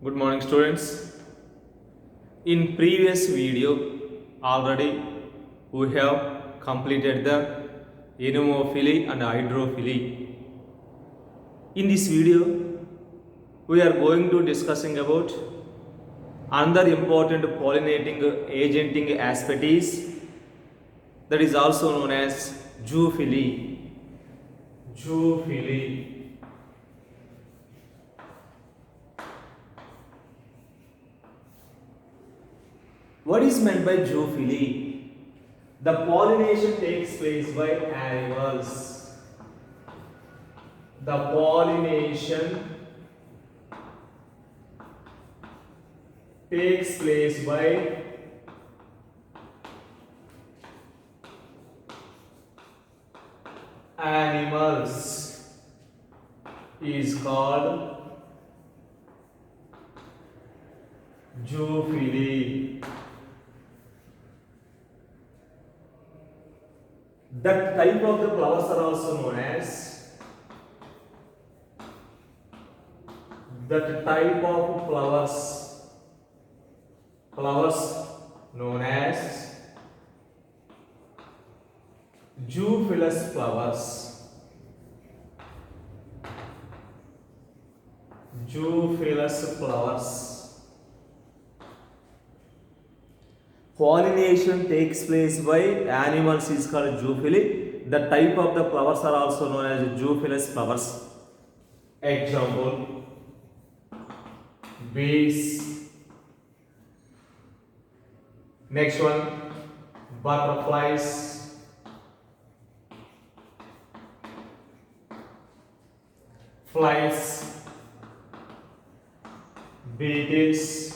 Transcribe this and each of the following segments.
Good morning, students. In previous video, already we have completed the anemophily and hydrophily. In this video, we are going to discussing about another important pollinating agenting aspect is that is also known as zoophily. Zoophily. What is meant by zoophily? The pollination takes place by animals. The pollination takes place by animals is called zoophily. That type of the flowers are also known as known as zoophilous flowers. Zoophilous flowers. Pollination takes place by animals is called zoophily. The type of the flowers are also known as zoophilous flowers. Example: bees. Next one, butterflies. Flies. Beetles.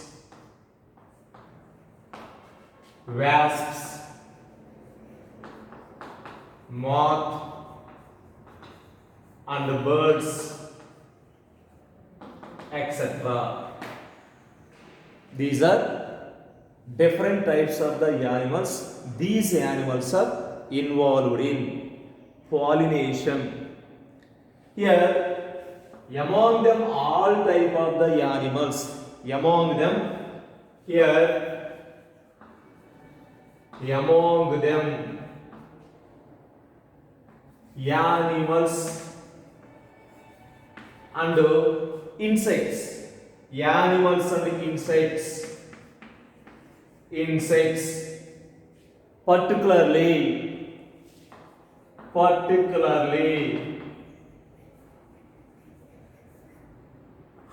Wasps, moth, and birds, etc. These are different types of the animals. These animals are involved in pollination. Here, among them all type of the animals. Among them, animals and insects. Animals and insects, particularly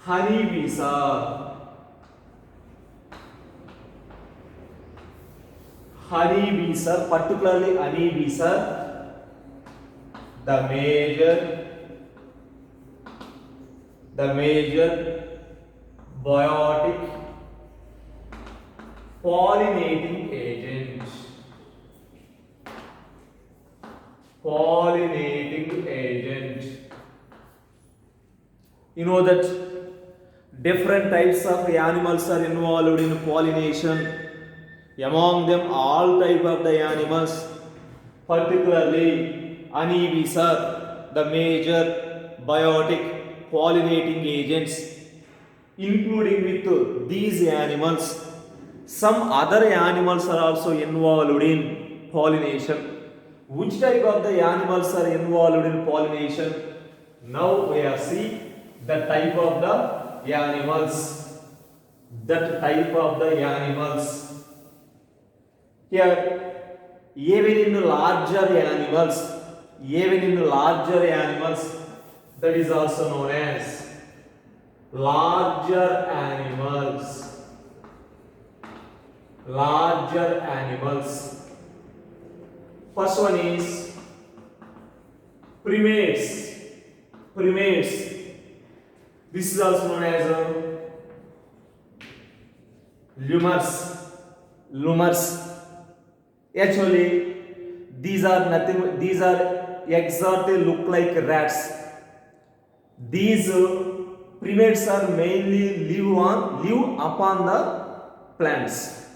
honeybees are particularly honeybees are the major biotic pollinating agent. You know that different types of animals are involved in pollination. Among them all type of the animals, particularly honeybees are the major biotic pollinating agents. Including with these animals, some other animals are also involved in pollination. Which type of the animals are involved in pollination? Now we are see the type of the animals. Here, even in larger animals, that is also known as larger animals. First one is primates. This is also known as lemurs. Actually, these are exactly look like rats. These primates are mainly live upon the plants.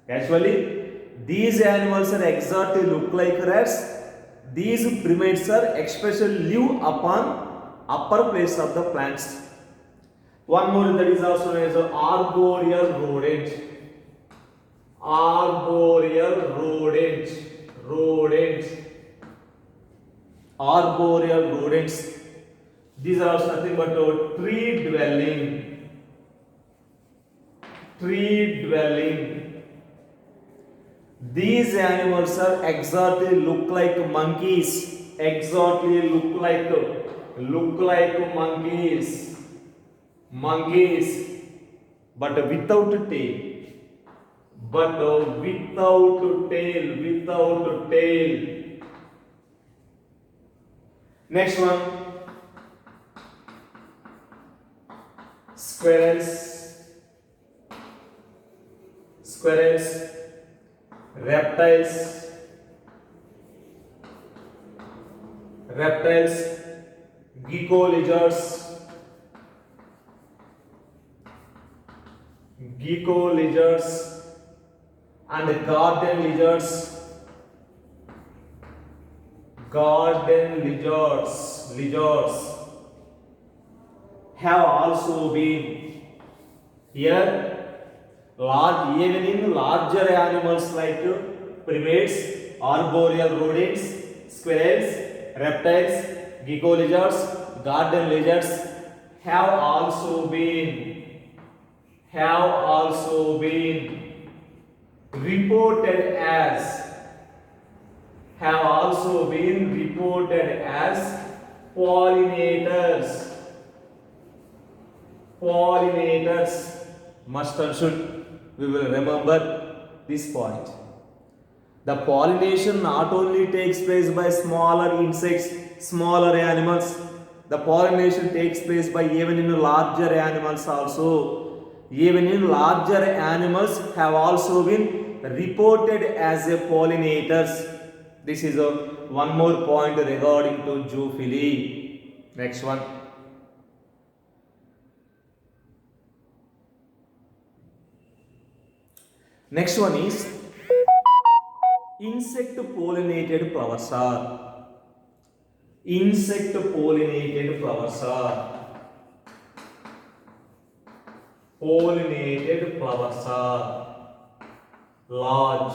Actually, these animals are exactly look like rats. These primates are especially live upon upper place of the plants. One more that is also known as arboreal rodent. Arboreal rodent. Rodent. Arboreal rodents. These are also nothing but tree dwelling. Tree dwelling. These animals are exactly look like monkeys. Exactly look like monkeys. Monkeys, but without tail. But without tail. Without tail. Next one. Squirrels. Squirrels. Reptiles. Reptiles. Gecko lizards. Gecko lizards and garden lizards. Garden lizards have also been here large, even in larger animals like primates, arboreal rodents, squirrels, reptiles, gecko lizards, garden lizards have also been reported as pollinators. Must and should we will remember this point. The pollination not only takes place by smaller insects, smaller animals. The pollination takes place by even in larger animals also. Even in larger animals have also been reported as a pollinators. This is one more point regarding to zoophily. Next one. Next one is insect pollinated flowers are. Insect pollinated flowers are. Pollinated flowers are large,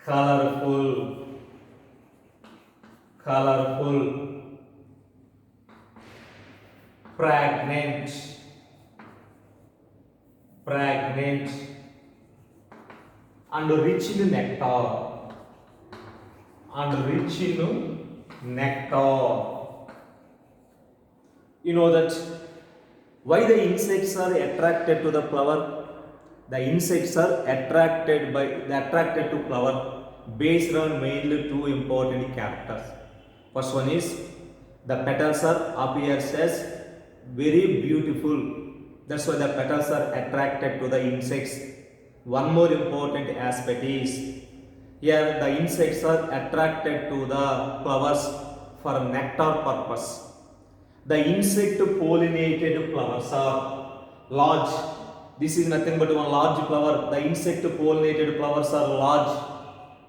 colorful, fragrant, and rich in nectar. You know that why the insects are attracted to the flower? The insects are attracted to flower based on mainly two important characters. First one is the petals are appears as very beautiful. That's why the petals are attracted to the insects. One more important aspect is here the insects are attracted to the flowers for nectar purpose. The insect pollinated flowers are large. This is nothing but one large flower. The insect pollinated flowers are large,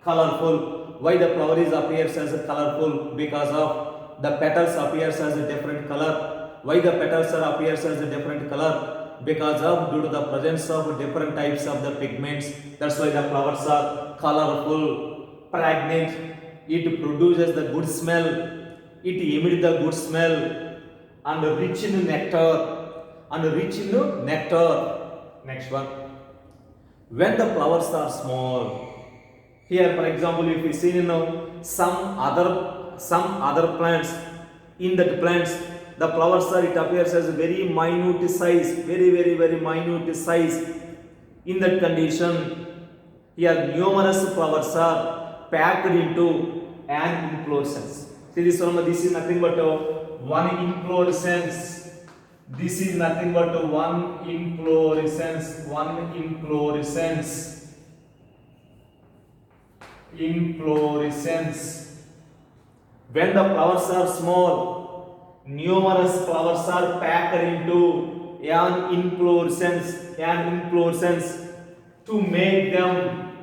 colorful. Why the flower is appears as a colorful? Because of the petals appears as a different color. Why the petals are appears as a different color? Because of due to the presence of different types of the pigments. That's why the flowers are colorful, fragrant. It produces the good smell. It emits the good smell and rich in nectar. Next one. When the flowers are small, here for example if we see some other plants, in that plants the flowers are it appears as a very minute size, very minute size. In that condition here numerous flowers are packed into an inflorescence. See this one, this is nothing but one inflorescence. This is nothing but one inflorescence. When the flowers are small, numerous flowers are packed into an inflorescence to make them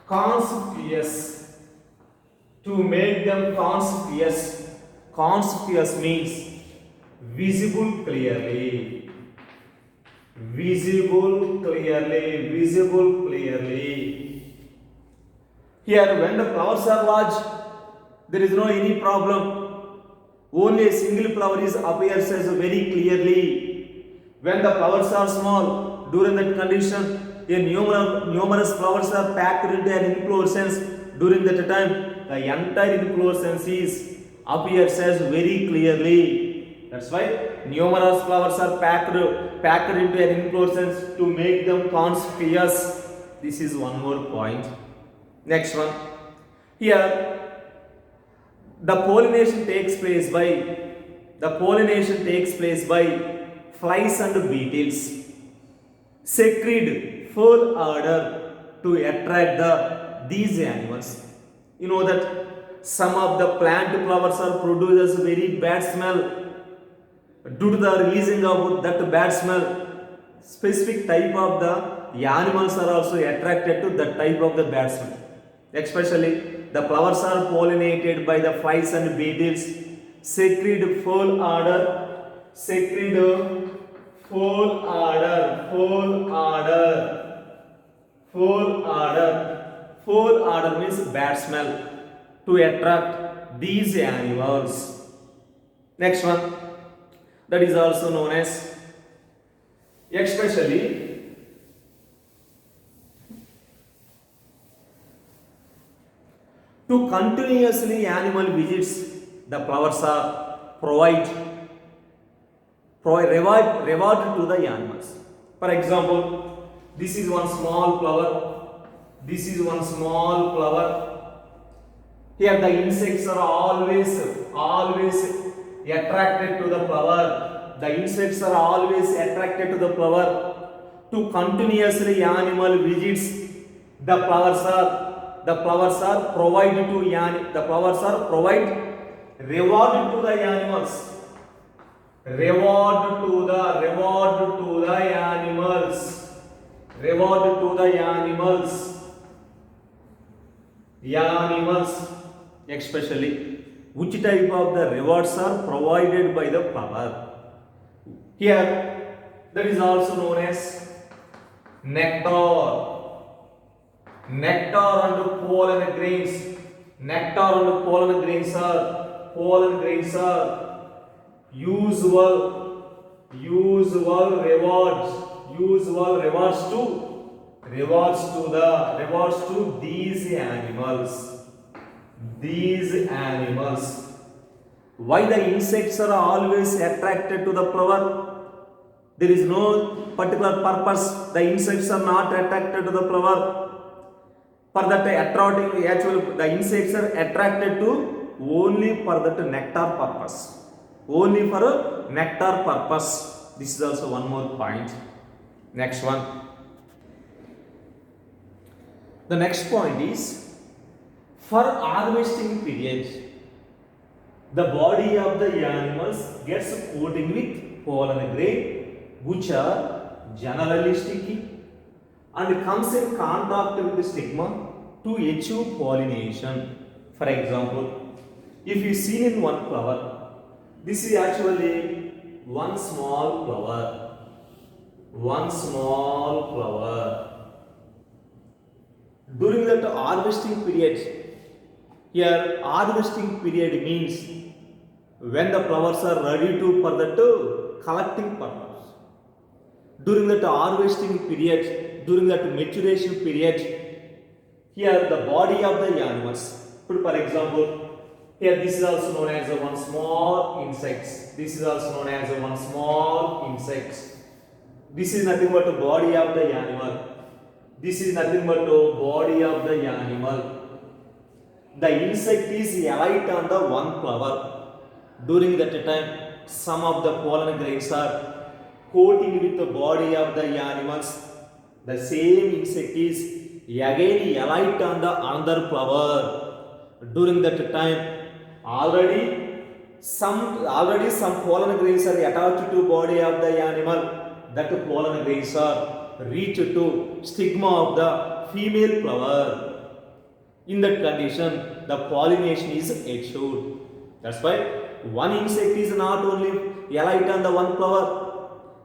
conspicuous. to make them conspicuous. Conspicuous means visible clearly. Visible clearly. Visible clearly. Here, when the flowers are large, there is no any problem. Only a single flower is appears as very clearly. When the flowers are small, during that condition, a numerous flowers are packed into an inflorescence. During that time, the entire inflorescence is appears as very clearly. That's why numerous flowers are packed into an inflorescence to make them conspicuous. This is one more point. Next one. Here, the pollination takes place by flies and beetles. Secrete full odor to attract these animals. You know that some of the plant flowers are produces very bad smell. Due to the releasing of that bad smell, specific type of the animals are also attracted to that type of the bad smell. Especially the flowers are pollinated by the flies and beetles. Secrete full odor. Full odor means bad smell to attract these animals. Next one, that is also known as, especially to continuously animal visits, the flowers are provide reward to the animals. For example, this is one small flower. Here the insects are always attracted to the flower. To continuously animal visits, the flowers are provide reward to the animals. Reward to the animals, especially which type of the rewards are provided by the flower. Here, that is also known as nectar and pollen grains. Nectar and pollen grains are usual rewards to these animals. Why the insects are always attracted to the flower? There is no particular purpose. The insects are not attracted to the flower. For that attracting, actually the insects are attracted to only for that nectar purpose. This is also one more point. Next one. The next point is, for harvesting period, the body of the animals gets coated with pollen grain, which are generally sticky and comes in contact with the stigma to achieve pollination. For example, if you see in one flower, this is actually one small flower. During that harvesting period, here harvesting period means when the flowers are ready to for that collecting purpose. During that harvesting period, during that maturation period, here the body of the animals, for example, here this is also known as one small insects. This is nothing but the body of the animal. The insect is alight on the one flower. During that time, some of the pollen grains are coating with the body of the animals. The same insect is again alight on the another flower. During that time, already some pollen grains are attached to body of the animal. That pollen grains are reached to stigma of the female flower. In that condition, the pollination is achieved. That's why one insect is not only alight on the one flower.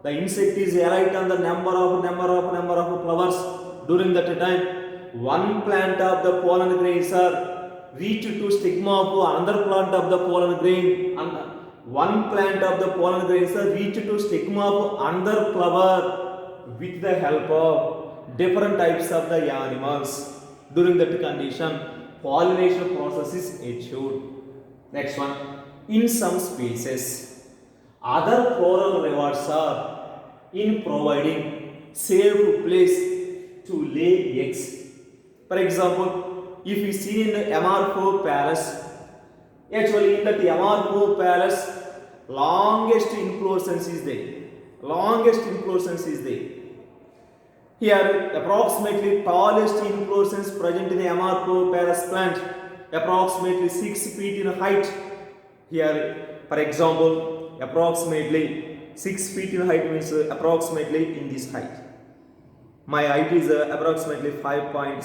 The insect is alight on the number of flowers during that time. One plant of the pollen grains are reached to stigma of another plant of the pollen grain, and one plant of the pollen grains are reached to stigma of another flower with the help of different types of the animals. During that condition, pollination process is achieved. Next one, in some species, other floral rewards are in providing safe place to lay eggs. For example, if you see in the Amarpho Palace, actually in that Amarpho Palace, longest inflorescence is there. Longest inflorescence is there. Here, approximately tallest inflorescence present in the Amarpho Palace plant, approximately 6 feet in height. Here, for example, approximately 6 feet in height means approximately in this height. My height is approximately 5.6,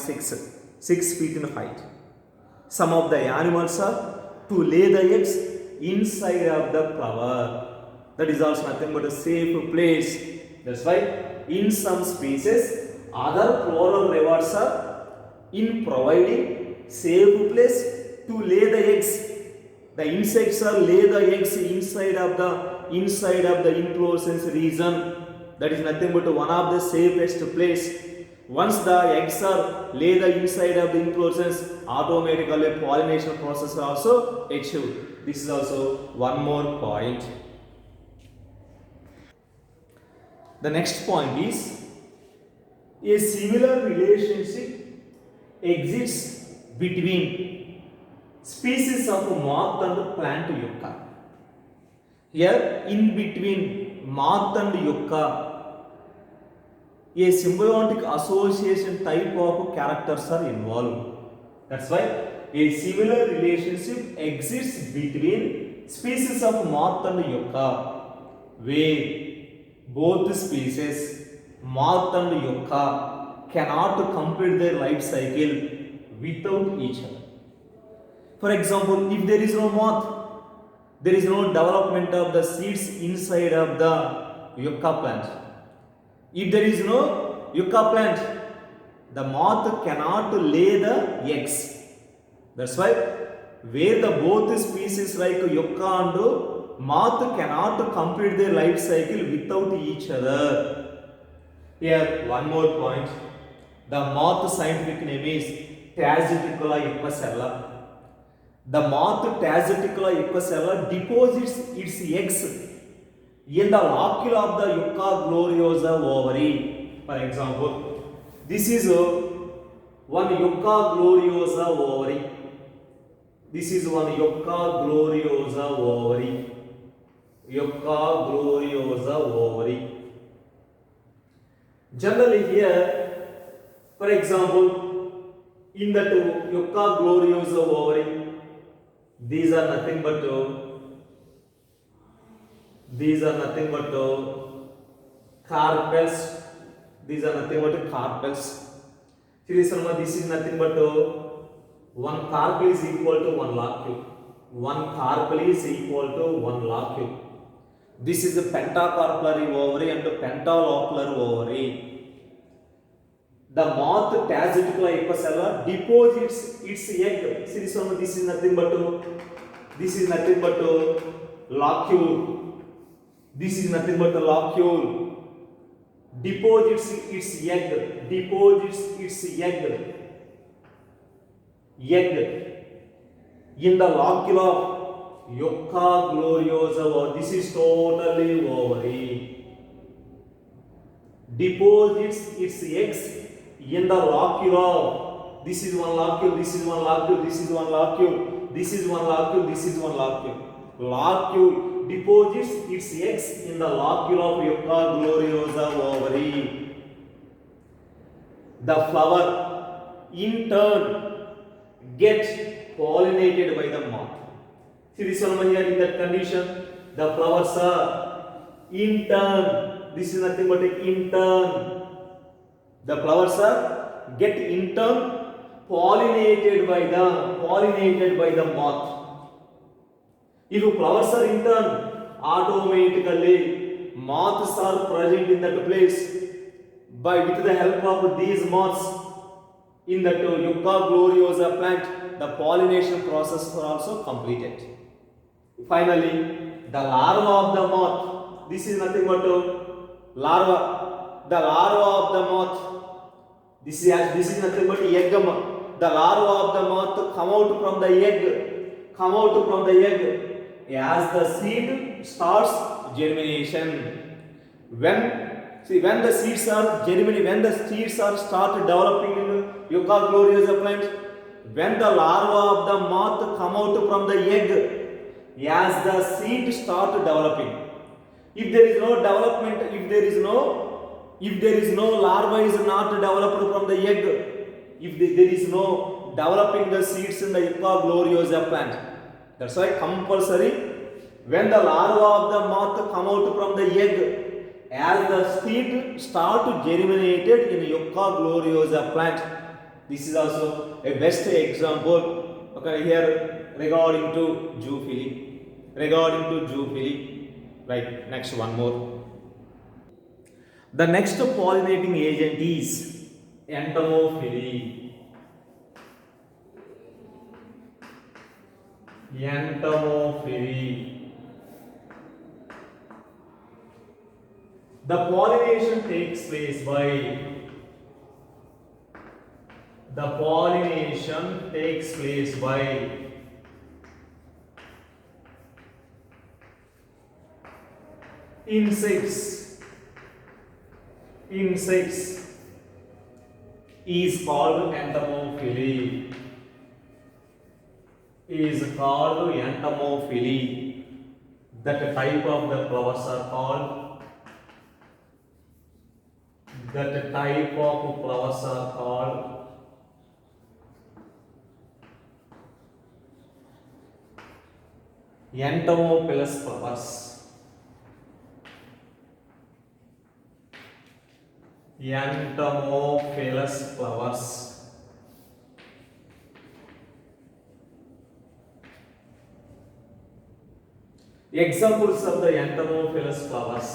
6 feet in height. Some of the animals are to lay the eggs inside of the flower. That is also nothing but a safe place. That's why in some species, other floral rewards are in providing safe place to lay the eggs. The insects are lay the eggs inside of the inflorescence region. That is nothing but one of the safest place. Once the eggs are lay the inside of the inflorescence, automatically pollination process also achieved. This is also one more point. The next point is, a similar relationship exists between species of moth and plant yucca. Here, in between moth and yucca, a symbiotic association type of characters are involved. That's why a similar relationship exists between species of moth and yucca, where both species, moth and yucca, cannot complete their life cycle without each other. For example, if there is no moth, there is no development of the seeds inside of the yucca plant. If there is no yucca plant, the moth cannot lay the eggs. That's why where the both species like yucca and moth cannot complete their life cycle without each other. Here one more point. The moth scientific name is Tachyticula equicella. The moth Tachyticula equicella deposits its eggs in the locule of the Yucca gloriosa ovary. For example, this is one Yucca gloriosa ovary. This is one Yucca gloriosa ovary. Yucca gloriosa ovary. Generally here, for example, in that Yucca gloriosa ovary, these are nothing but carpels. These are nothing but carpels. This is nothing but one carpel is equal to one locule. One carpel is equal to one locule. This is a pentacarpellary ovary and pentalocular ovary. The moth Tachyticula equicella deposits its egg. See this one. This is nothing but locule. This is nothing but a locule. Deposits its egg. Egg in the locule of Yucca gloriosa. This is totally ovary. Deposits its eggs in the locule of, this is one locule, this is one locule, this is one locule, this is one locule, this is one locule. Locule deposits its eggs in the locule of Yucca gloriosa ovary. The flower in turn gets pollinated by the moth. See this one here in that condition, the flowers are in turn. This is nothing but in turn. The flowers are get in turn pollinated by the moth. If flowers are in turn, automatically moths are present in that place. With the help of these moths in that Yucca gloriosa plant, the pollination process are also completed. Finally, the larva of the moth. This is nothing but larva. The larva of the moth. This is nothing but egg. The larva of the moth come out from the egg. As the seed starts germination. When the seeds are germinating, when the seeds are start developing in Yucca gloriosa plant, when the larva of the moth come out from the egg, as the seed start developing, if there is no development, if there is no larva is not developed from the egg, if there is no developing the seeds in the Yucca gloriosa plant, that's why compulsory when the larva of the moth come out from the egg, as the seed start germinated in Yucca gloriosa plant. This is also a best example. Okay, here regarding to zoophily. Right, next one more. The next pollinating agent is entomophily. The pollination takes place by insects is called entomophily. That type of the flowers are called entomophilous flowers. Examples of the entomophilous flowers: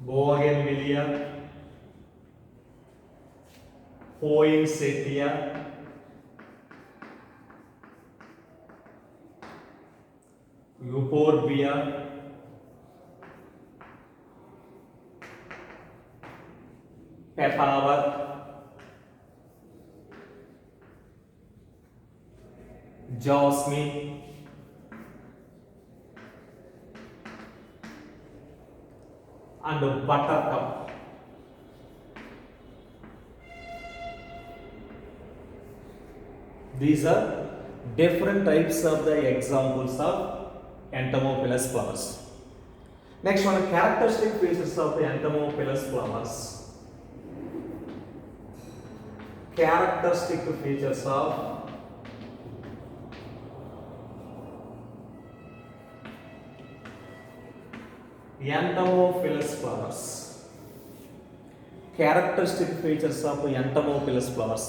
bougainvillea, poinsettia, euphorbia, pepperworth, jasmine, and buttercup. These are different types of the examples of entomophilous flowers. Next one, characteristic features of the entomophilous flowers. Characteristic features of entomophilous flowers. Characteristic features of entomophilous flowers.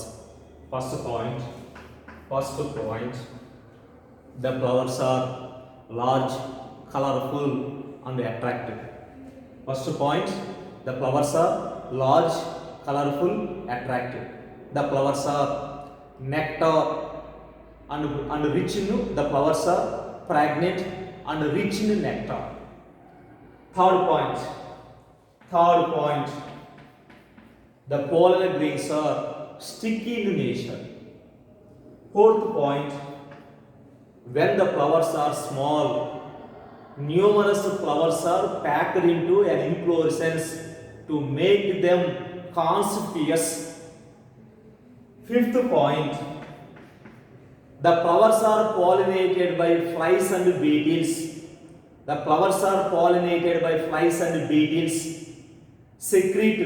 First point, the flowers are large, colorful, and attractive. First point, the flowers are large, colorful, attractive. The flowers are nectar and rich in. The flowers are fragrant and rich in nectar. Third point, the pollen grains are sticky in nature. Fourth point, when the flowers are small, numerous flowers are packed into an inflorescence to make them conspicuous. Fifth point, the flowers are pollinated by flies and beetles. The flowers are pollinated by flies and beetles. Secrete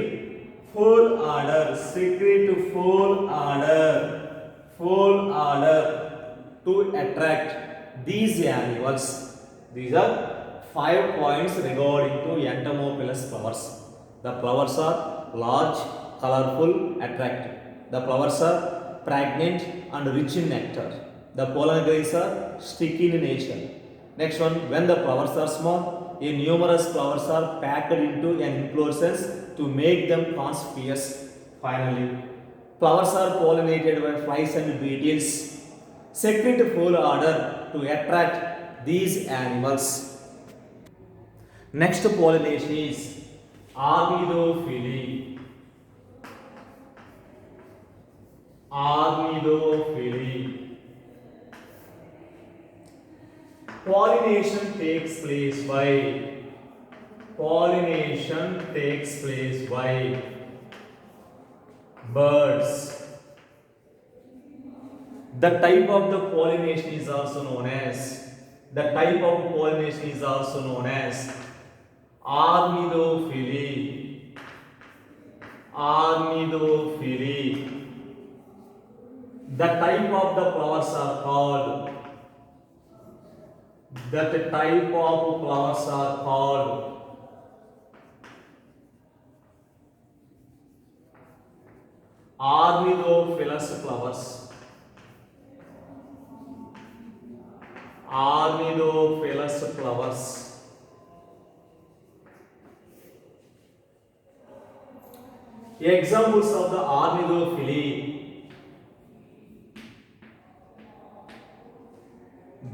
full odor to attract these animals. These are 5 points regarding to entomophilous flowers. The flowers are large, colorful, attractive. The flowers are pregnant and rich in nectar. The pollen grains are sticky in nature. Next one, when the flowers are small, a numerous flowers are packed into an inflorescence to make them conspicuous. Finally, flowers are pollinated by flies and beetles. Secret full order to attract these animals. Next pollination is Armidophily. Armidophily. Pollination takes place by birds. The type of the pollination is also known as Armidophily. Armidophily. The type of the flowers are called Armidophilous flowers. Armidophilous flowers. Examples of the Armidophily: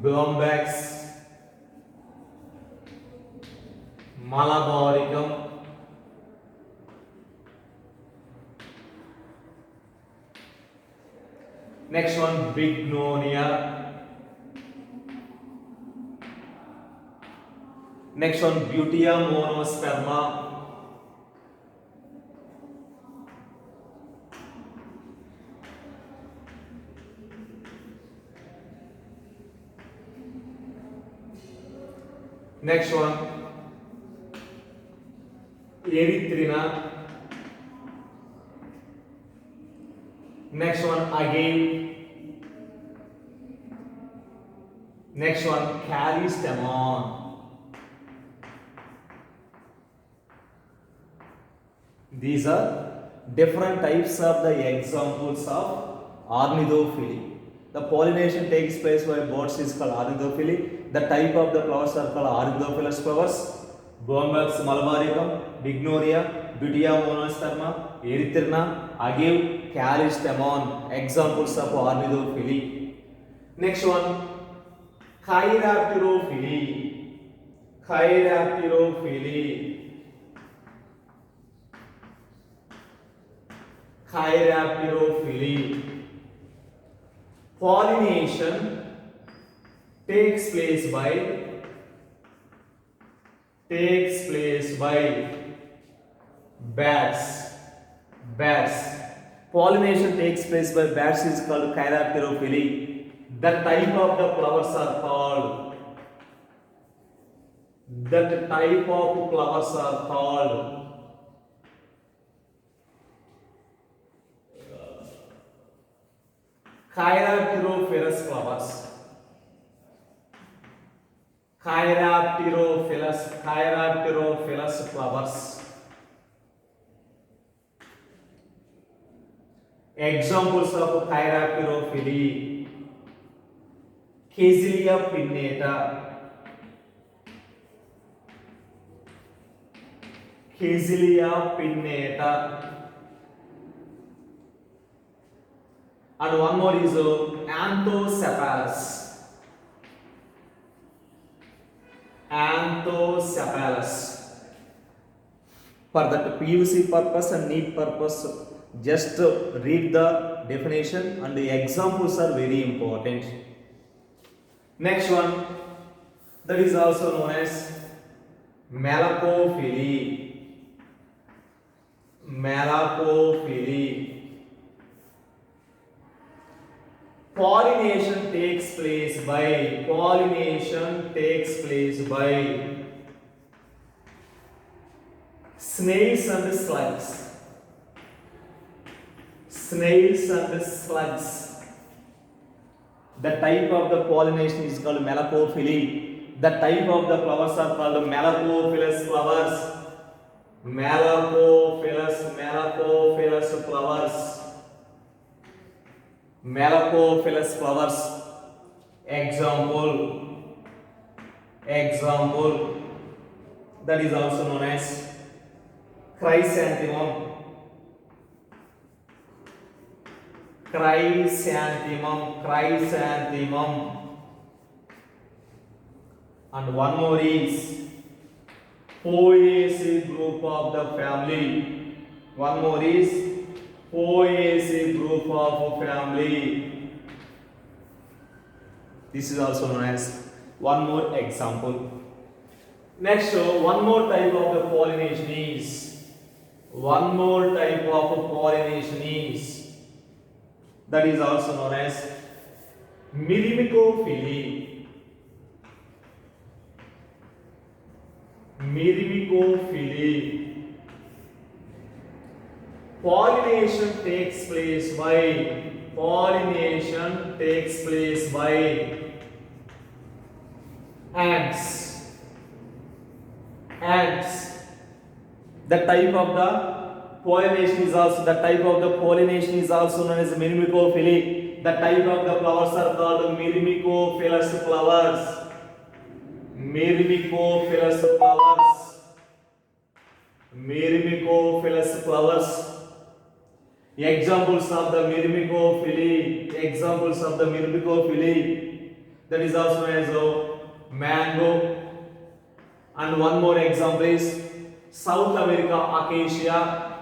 Bombax, Malabaricum, next one Bignonia, next one Butea monosperma, next one Erythrina, next one Agave, next one Callistemon. These are different types of the examples of Armidophily. The pollination takes place by birds is called Armidophily. The type of the flowers are called Armidophilous flowers. Bombax, Malabaricum, Bignonia, Butea monosperma, Erythrina, Agave, Callistemon. Examples of Armidophily. Next one, Chirapterophily. Chirapterophily. Chirapterophily. Pollination takes place by bats. Pollination takes place by bats is called Chirapterophily. The type of the flowers are called Chirapterophilous flowers. Chirapterophilous flowers. Examples of Chirapterophily: Casellia pinnata, and one more is Anthocephalus. For that PUC purpose and NEET purpose, just read the definition and the examples are very important. Next one, that is also known as Malacophily. Pollination takes place by snails and slugs. The type of the pollination is called Malacophily. The type of the flowers are called Malacophilous flowers. Malacophilous flowers. Malacophilous flowers. Example. That is also known as chrysanthemum. And one more is Poaceae group of the family. One more is Poaceae group of family. This is also known as one more example. Next, one more type of the pollination is that is also known as myrmecophily. Pollination takes place by ants. The type of the pollination is also known as myrmecophily. The type of the flowers are called myrmecophilous flowers. Examples of the myrmecophily, that is also known as mango. And one more example is South America acacia.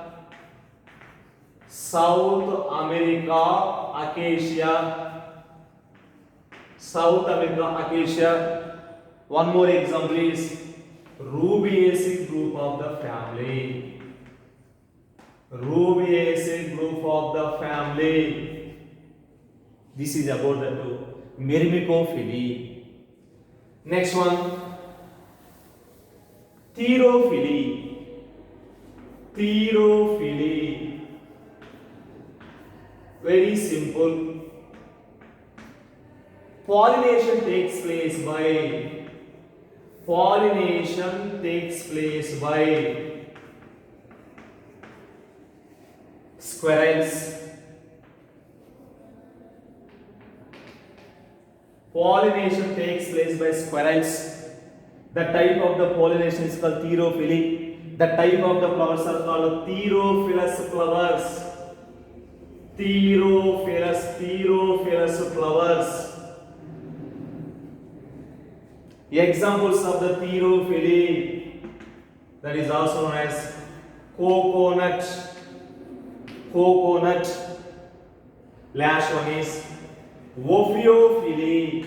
One more example is Rubiaceae group of the family. This is about the myrmecophily. Next one, Thyrophily. Very simple. Pollination takes place by squirrels. The type of the pollination is called thyrophily. The type of the flowers are called thyrophilous flowers. Examples of the thyrophily, that is also known as coconut. Last one is Ophiophily.